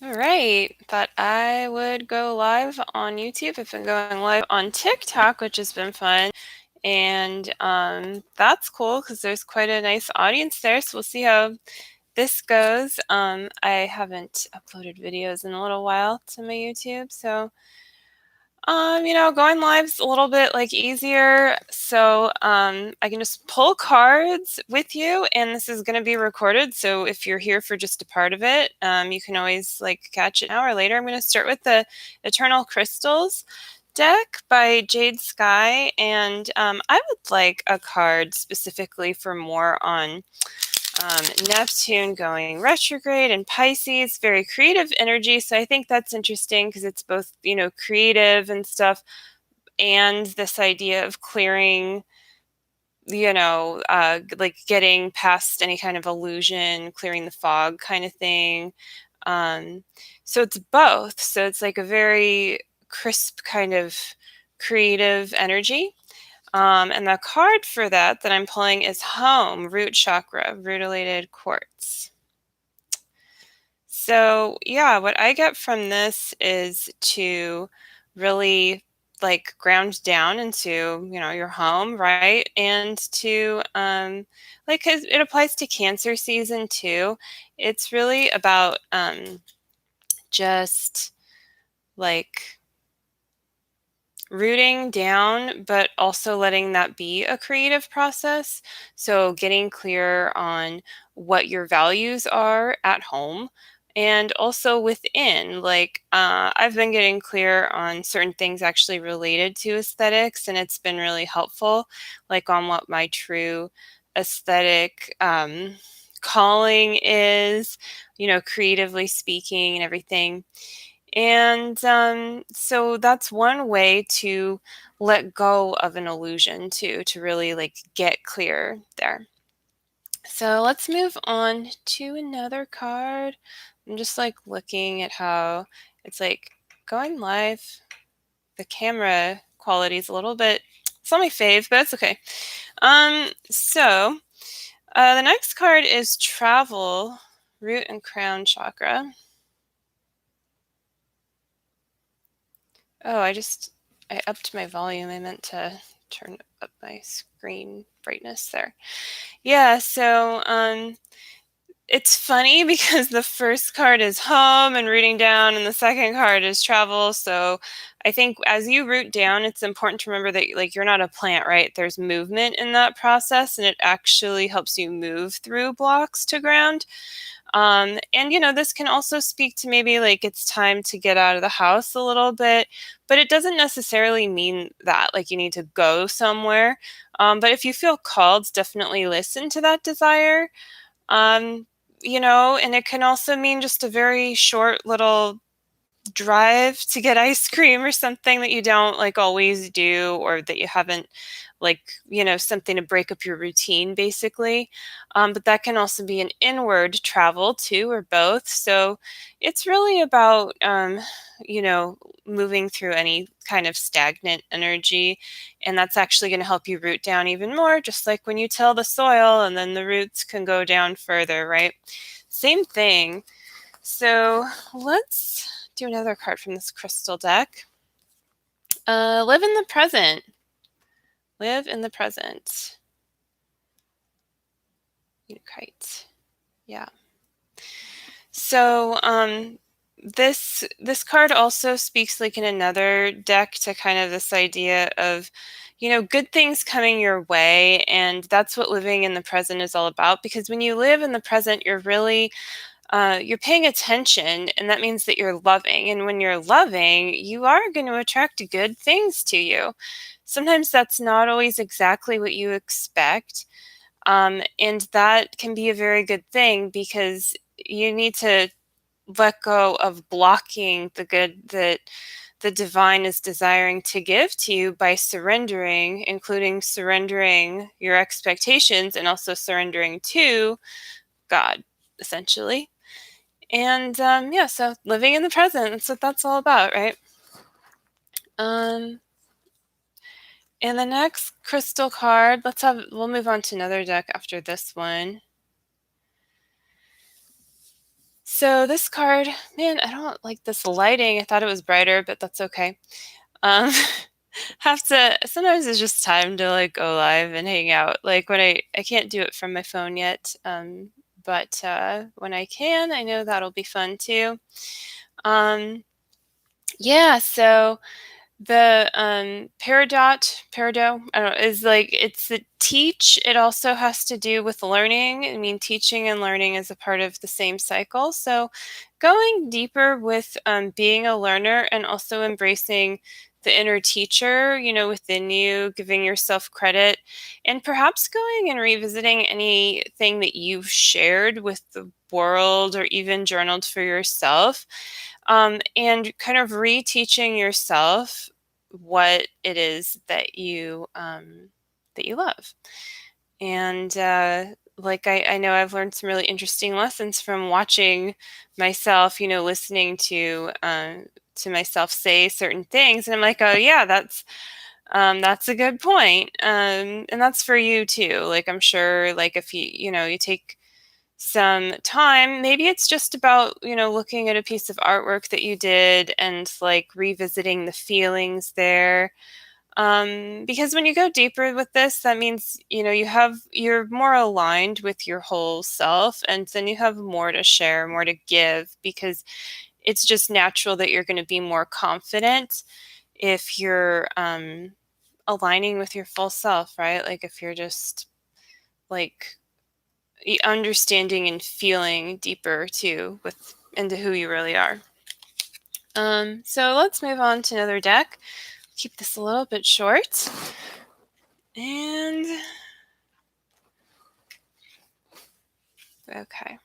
All right, thought I would go live on YouTube. I've been going live on TikTok, which has been fun. And that's cool because there's quite a nice audience there. So we'll see how this goes. I haven't uploaded videos in a little while to my YouTube. So going live's a little bit like easier. So I can just pull cards with you, and this is going to be recorded. So if you're here for just a part of it, you can always like catch it now or later. I'm going to start with the Eternal Crystals deck by Jade Sky, and I would like a card specifically for more on Neptune going retrograde and Pisces, very creative energy. So I think that's interesting because it's both, creative and stuff, and this idea of clearing, like getting past any kind of illusion, clearing the fog kind of thing. So it's both. So it's like a very crisp kind of creative energy. And the card for that I'm pulling is Home, Root Chakra, Rutilated Quartz. So yeah, what I get from this is to really like ground down into, your home, right? And to, like, 'cause it applies to Cancer season too. It's really about just like rooting down, but also letting that be a creative process. So getting clear on what your values are at home and also within. Like I've been getting clear on certain things actually related to aesthetics, and it's been really helpful, like on what my true aesthetic calling is, creatively speaking and everything. And so that's one way to let go of an illusion too, to really like get clear there. So let's move on to another card. I'm just like looking at how it's like going live. The camera quality is a little bit, it's not my fave, but it's okay. So the next card is Travel, Root and Crown Chakra. Oh, I upped my volume. I meant to turn up my screen brightness there. Yeah, so it's funny because the first card is home and rooting down, and the second card is travel. So I think as you root down, it's important to remember that like you're not a plant, right? There's movement in that process, and it actually helps you move through blocks to ground. And this can also speak to maybe like it's time to get out of the house a little bit, but it doesn't necessarily mean that like you need to go somewhere. But if you feel called, definitely listen to that desire. And it can also mean just a very short little drive to get ice cream or something that you don't like always do, or that you haven't like, something to break up your routine basically. But that can also be an inward travel too, or both. So it's really about, moving through any kind of stagnant energy. And that's actually going to help you root down even more, just like when you till the soil and then the roots can go down further, right? Same thing. So let's do another card from this crystal deck. Live in the present. Live in the present. Kite. Yeah. So this card also speaks like in another deck to kind of this idea of, good things coming your way. And that's what living in the present is all about. Because when you live in the present, you're really you're paying attention, and that means that you're loving. And when you're loving, you are going to attract good things to you. Sometimes that's not always exactly what you expect. And that can be a very good thing because you need to let go of blocking the good that the divine is desiring to give to you by surrendering, including surrendering your expectations and also surrendering to God, essentially. And so living in the present, that's what that's all about, right? And the next crystal card, we'll move on to another deck after this one. So this card, man, I don't like this lighting. I thought it was brighter, but that's okay. Um, have to, sometimes it's just time to like go live and hang out. Like when I can't do it from my phone yet. But when I can, I know that'll be fun too. Yeah, so the peridot, I don't know, is like it's the teach. It also has to do with learning. I mean, teaching and learning is a part of the same cycle. So going deeper with being a learner and also embracing the inner teacher, within you, giving yourself credit, and perhaps going and revisiting anything that you've shared with the world or even journaled for yourself, and kind of reteaching yourself what it is that you love. And like I know I've learned some really interesting lessons from watching myself, listening to myself say certain things, and I'm like, oh yeah, that's a good point. And that's for you too. Like I'm sure, like if you take some time, maybe it's just about looking at a piece of artwork that you did and like revisiting the feelings there, because when you go deeper with this, that means you're more aligned with your whole self, and then you have more to share, more to give, because it's just natural that you're going to be more confident if you're aligning with your full self, right? Like if you're just like understanding and feeling deeper too with into who you really are. So let's move on to another deck. Keep this a little bit short. And okay.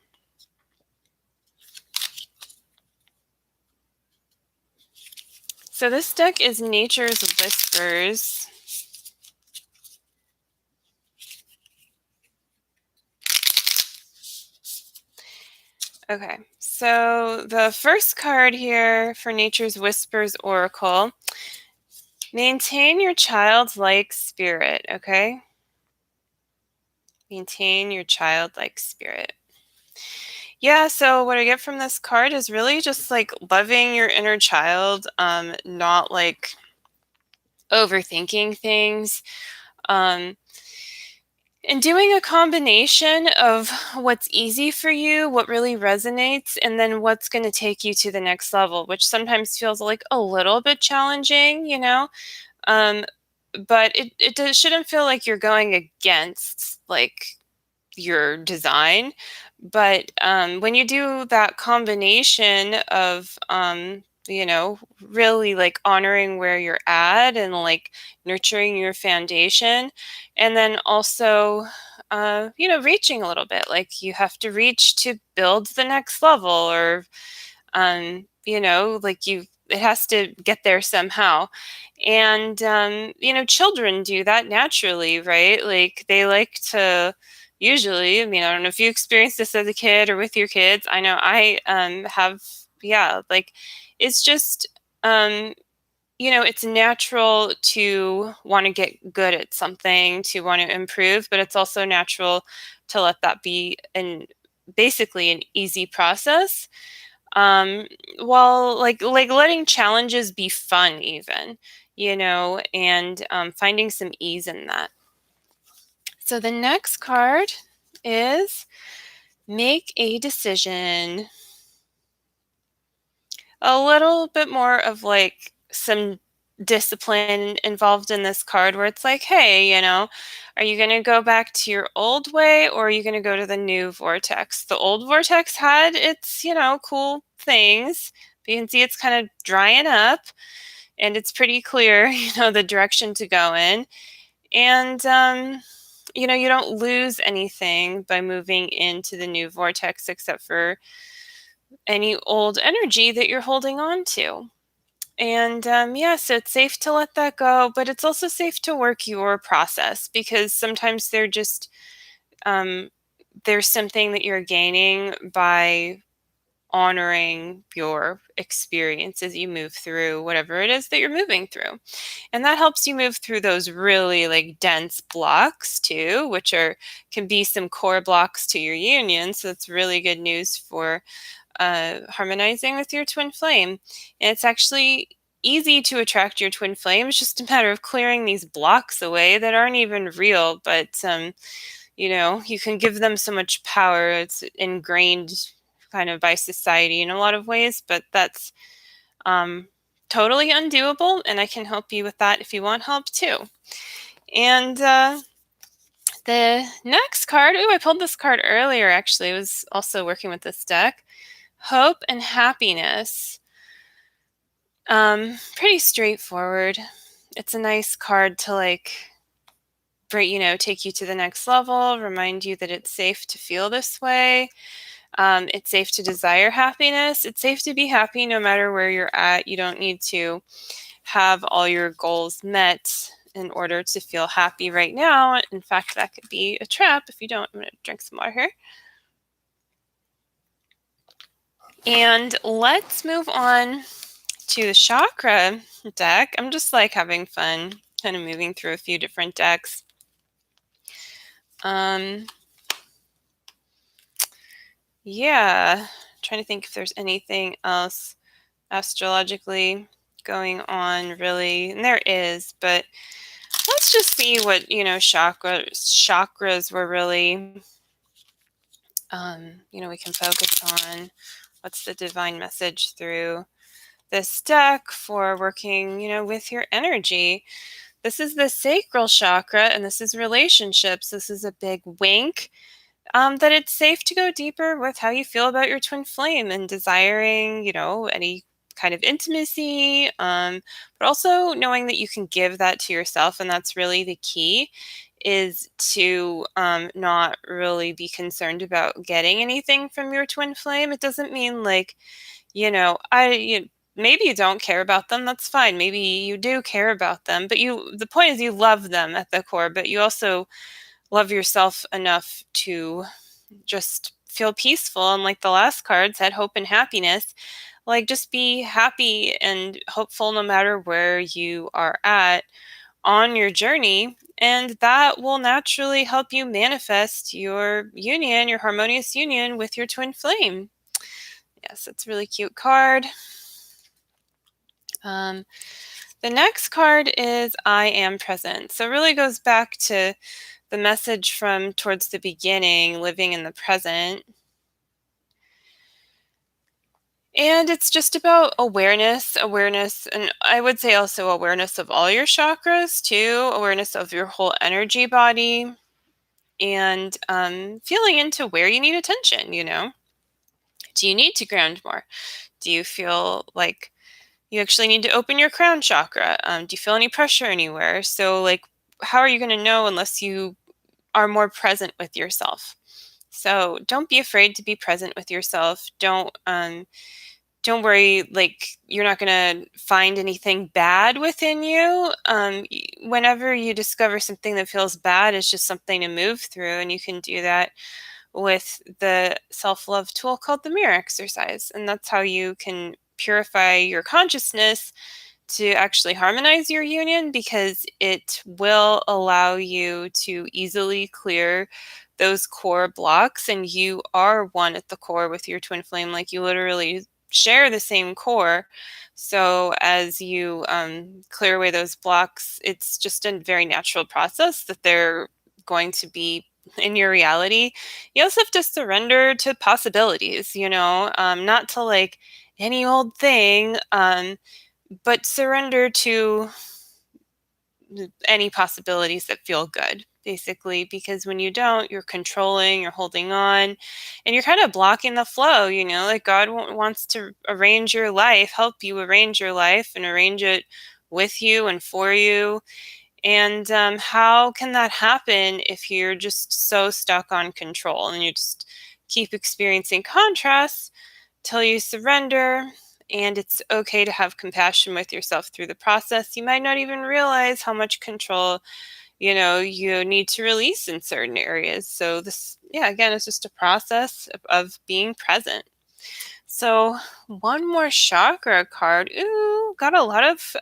So this deck is Nature's Whispers. Okay, so the first card here for Nature's Whispers Oracle, maintain your childlike spirit, okay? Maintain your childlike spirit. Yeah, so what I get from this card is really just like loving your inner child, not like overthinking things, um, and doing a combination of what's easy for you, what really resonates, and then what's going to take you to the next level, which sometimes feels like a little bit challenging, um, but it shouldn't feel like you're going against like your design. But when you do that combination of really like honoring where you're at and like nurturing your foundation, and then also reaching a little bit, like you have to reach to build the next level, or like it has to get there somehow. And children do that naturally, right? Like they like to usually, I mean, I don't know if you experienced this as a kid or with your kids. I know I have. Yeah, like it's just it's natural to want to get good at something, to want to improve, but it's also natural to let that be basically an easy process, um while like letting challenges be fun even, and finding some ease in that. So the next card is make a decision. A little bit more of like some discipline involved in this card, where it's like, hey, are you going to go back to your old way, or are you going to go to the new vortex? The old vortex had its, cool things, but you can see it's kind of drying up, and it's pretty clear, the direction to go in. And, you don't lose anything by moving into the new vortex except for any old energy that you're holding on to. And so it's safe to let that go, but it's also safe to work your process, because sometimes um, there's something that you're gaining by honoring your experience as you move through whatever it is that you're moving through. And that helps you move through those really like dense blocks too, which can be some core blocks to your union. So it's really good news for harmonizing with your twin flame. And it's actually easy to attract your twin flame. It's just a matter of clearing these blocks away that aren't even real, but you can give them so much power. It's ingrained kind of by society in a lot of ways, but that's totally undoable, and I can help you with that if you want help too. And the next card, I pulled this card earlier actually. I was also working with this deck. Hope and happiness. Pretty straightforward. It's a nice card to take you to the next level, remind you that it's safe to feel this way. It's safe to desire happiness. It's safe to be happy no matter where you're at. You don't need to have all your goals met in order to feel happy right now. In fact, that could be a trap if you don't. I'm going to drink some water here. And let's move on to the chakra deck. I'm just having fun kind of moving through a few different decks. Yeah, trying to think if there's anything else astrologically going on really, and there is, but let's just see what chakras were really we can focus on. What's the divine message through this deck for working with your energy? This is the sacral chakra, and this is relationships. This is a big wink that it's safe to go deeper with how you feel about your twin flame and desiring any kind of intimacy, but also knowing that you can give that to yourself. And that's really the key, is to not really be concerned about getting anything from your twin flame. It doesn't mean maybe you don't care about them. That's fine. Maybe you do care about them, but the point is you love them at the core, but you also love yourself enough to just feel peaceful. And like the last card said, hope and happiness. Just be happy and hopeful no matter where you are at on your journey. And that will naturally help you manifest your union, your harmonious union with your twin flame. Yes, it's a really cute card. The next card is I am present. So it really goes back to the message from towards the beginning, living in the present. And it's just about awareness, and I would say also awareness of all your chakras too, awareness of your whole energy body, and feeling into where you need attention. Do you need to ground more? Do you feel like you actually need to open your crown chakra? Do you feel any pressure anywhere? So how are you going to know unless you are more present with yourself? So don't be afraid to be present with yourself. Don't worry, you're not going to find anything bad within you. Whenever you discover something that feels bad, it's just something to move through. And you can do that with the self-love tool called the mirror exercise. And that's how you can purify your consciousness to actually harmonize your union, because it will allow you to easily clear those core blocks. And you are one at the core with your twin flame. You literally share the same core. So as you clear away those blocks, it's just a very natural process that they're going to be in your reality. You also have to surrender to possibilities, not to any old thing, but surrender to any possibilities that feel good, basically, because when you don't, you're controlling, you're holding on, and you're kind of blocking the flow. God wants to arrange your life, help you arrange your life and arrange it with you and for you. And how can that happen if you're just so stuck on control and you just keep experiencing contrast till you surrender? And it's okay to have compassion with yourself through the process. You might not even realize how much control, you need to release in certain areas. So this, again, it's just a process of being present. So one more chakra card. Ooh, got a lot of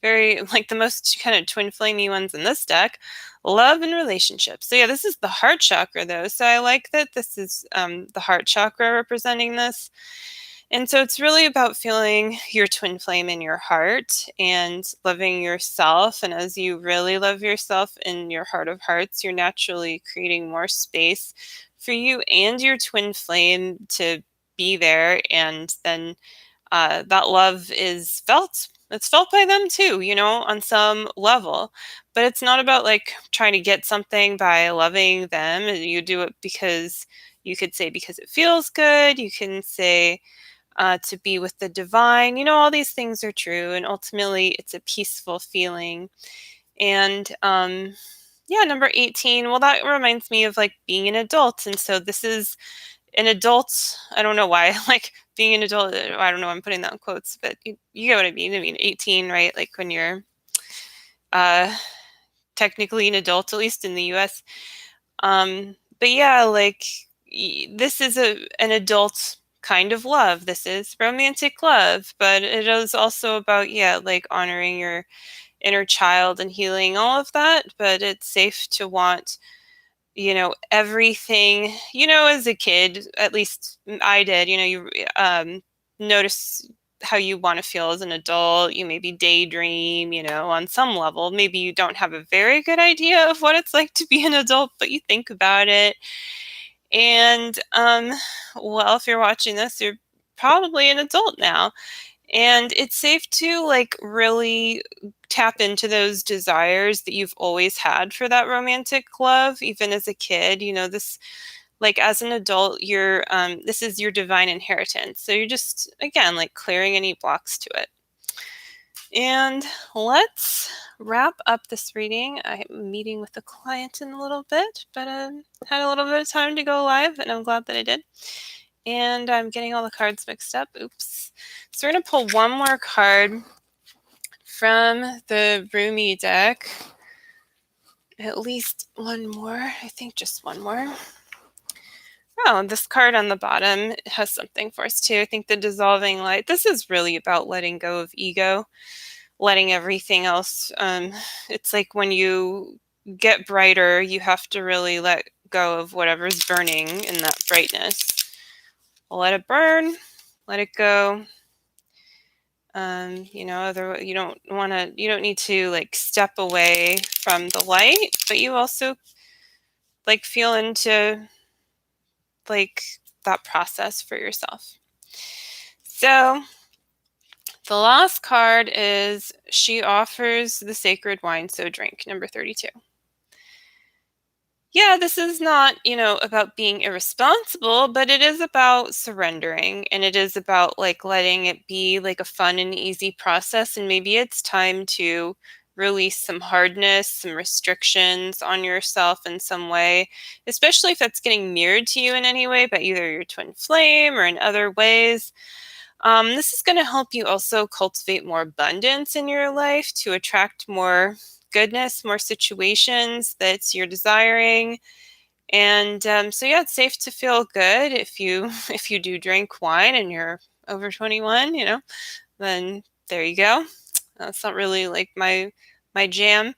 very like the most kind of twin flamey ones in this deck, love and relationships. So yeah, this is the heart chakra though. So I like that this is the heart chakra representing this. And so it's really about feeling your twin flame in your heart and loving yourself. And as you really love yourself in your heart of hearts, you're naturally creating more space for you and your twin flame to be there. And then that love is felt. It's felt by them too, on some level. But it's not about like trying to get something by loving them. You do it because you could say because it feels good. You can say to be with the divine. All these things are true. And ultimately, it's a peaceful feeling. And yeah, number 18. Well, that reminds me of like being an adult. And so this is an adult. I don't know why, like being an adult, I don't know, I'm putting that in quotes, but you get what I mean. I mean, 18, right? Like when you're technically an adult, at least in the US. But yeah, like this is an adult kind of love. This is romantic love, but it is also about, yeah, like honoring your inner child and healing all of that. But it's safe to want everything, as a kid, at least I did, you notice how you want to feel as an adult. You maybe daydream, on some level. Maybe you don't have a very good idea of what it's like to be an adult, but you think about it. And, well, if you're watching this, you're probably an adult now. And it's safe to like really tap into those desires that you've always had for that romantic love, even as a kid. This, like as an adult, you're this is your divine inheritance. So you're just, again, like clearing any blocks to it. And let's wrap up this reading. I'm meeting with a client in a little bit, but had a little bit of time to go live, and I'm glad that I did. And I'm getting all the cards mixed up. Oops. So we're going to pull one more card from the Rumi deck. At least one more. I think just one more. Oh, this card on the bottom has something for us too. I think the dissolving light. This is really about letting go of ego, letting everything else. It's like when you get brighter, you have to really let go of whatever's burning in that brightness. Let it burn, let it go. You don't need to like step away from the light, but you also like feel into like that process for yourself. So the last card is she offers the sacred wine, so drink, number 32. Yeah, this is not, about being irresponsible, but it is about surrendering, and it is about like letting it be like a fun and easy process. And maybe it's time to release some hardness, some restrictions on yourself in some way, especially if that's getting mirrored to you in any way by either your twin flame or in other ways. This is going to help you also cultivate more abundance in your life to attract more goodness, more situations that you're desiring. And so yeah, it's safe to feel good if you if you do drink wine and you're over 21, then there you go. It's not really like my jam,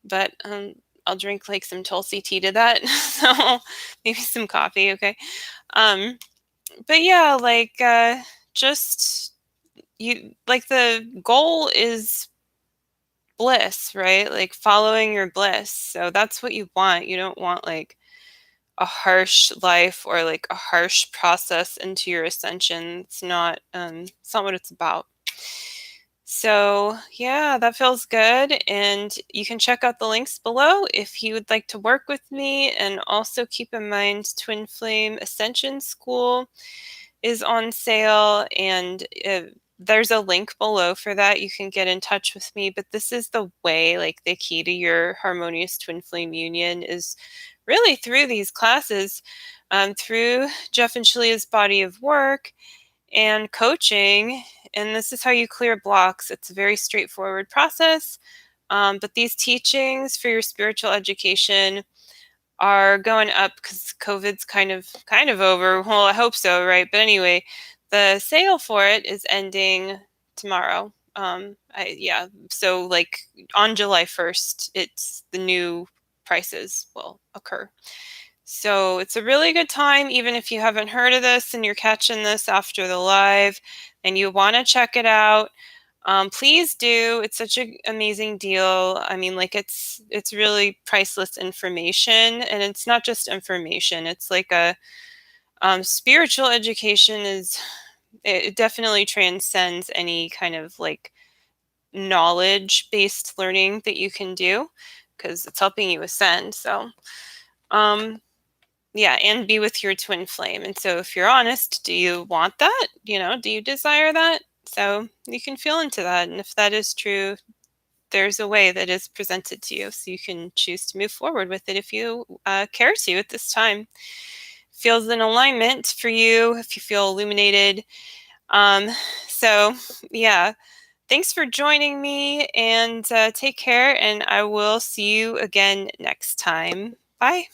but I'll drink like some Tulsi tea to that. So maybe some coffee, okay. But yeah, like just you like the goal is bliss, right? Like following your bliss. So that's what you want. You don't want like a harsh life or like a harsh process into your ascension. It's not what it's about. So yeah, that feels good. And you can check out the links below if you would like to work with me. And also keep in mind, Twin Flame Ascension School is on sale, and there's a link below for that. You can get in touch with me. But this is the way, like the key to your harmonious twin flame union is really through these classes, through Jeff and Shalia's body of work and coaching. And this is how you clear blocks. It's a very straightforward process. But these teachings for your spiritual education are going up because COVID's kind of over. Well, I hope so, right? But anyway, the sale for it is ending tomorrow. So like on July 1st, the new prices will occur. So it's a really good time, even if you haven't heard of this and you're catching this after the live and you want to check it out. Please do. It's such an amazing deal. I mean, like it's really priceless information, and it's not just information. It's like a spiritual education it definitely transcends any kind of like knowledge-based learning that you can do, because it's helping you ascend. So, yeah, and be with your twin flame. And so if you're honest, do you want that? Do you desire that? So you can feel into that. And if that is true, there's a way that is presented to you. So you can choose to move forward with it if you care to at this time. Feels in alignment for you, if you feel illuminated. So yeah, thanks for joining me, and take care. And I will see you again next time. Bye.